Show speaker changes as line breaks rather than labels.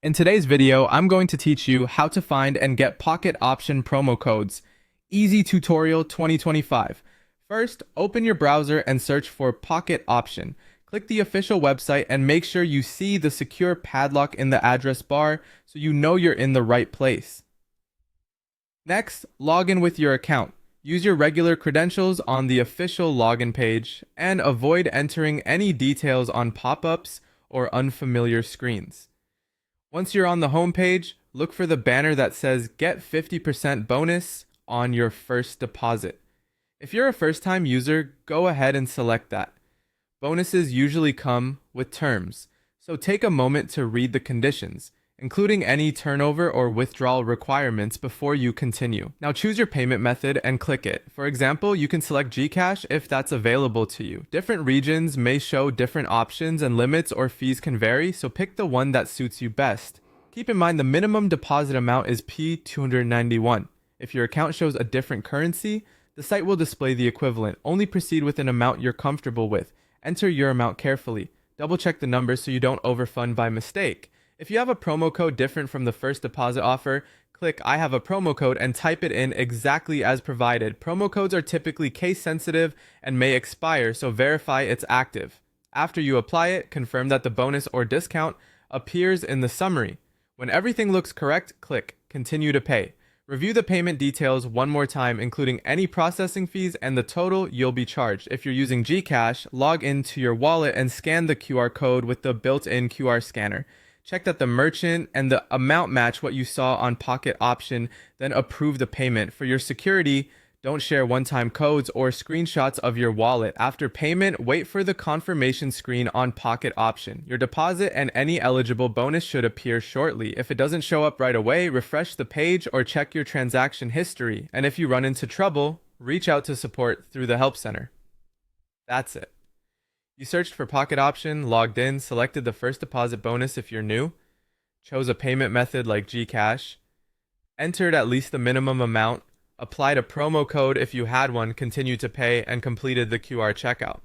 In today's video, I'm going to teach you how to find and get Pocket Option promo codes. Easy Tutorial 2025. First, open your browser and search for Pocket Option. Click the official website and make sure you see the secure padlock in the address bar so you know you're in the right place. Next, log in with your account. Use your regular credentials on the official login page and avoid entering any details on pop-ups or unfamiliar screens. Once you're on the home page, look for the banner that says Get 50% bonus on your first deposit. If you're a first-time user, go ahead and select that. Bonuses usually come with terms, so take a moment to read the conditions, including any turnover or withdrawal requirements before you continue. Now choose your payment method and click it. For example, you can select Gcash if that's available to you. Different regions may show different options and limits or fees can vary, so pick the one that suits you best. Keep in mind the minimum deposit amount is P291. If your account shows a different currency, the site will display the equivalent. Only proceed with an amount you're comfortable with. Enter your amount carefully. Double check the numbers so you don't overfund by mistake. If you have a promo code different from the first deposit offer, click I have a promo code and type it in exactly as provided. Promo codes are typically case sensitive and may expire, so verify it's active. After you apply it, confirm that the bonus or discount appears in the summary. When everything looks correct, click Continue to pay. Review the payment details one more time, including any processing fees and the total you'll be charged. If you're using Gcash, log into your wallet and scan the QR code with the built-in QR scanner. Check that the merchant and the amount match what you saw on Pocket Option, then approve the payment. For your security, don't share one-time codes or screenshots of your wallet. After payment, wait for the confirmation screen on Pocket Option. Your deposit and any eligible bonus should appear shortly. If it doesn't show up right away, refresh the page or check your transaction history. And if you run into trouble, reach out to support through the help center. That's it. You searched for Pocket Option, logged in, selected the first deposit bonus if you're new, chose a payment method like Gcash, entered at least the minimum amount, applied a promo code if you had one, continued to pay, and completed the QR checkout.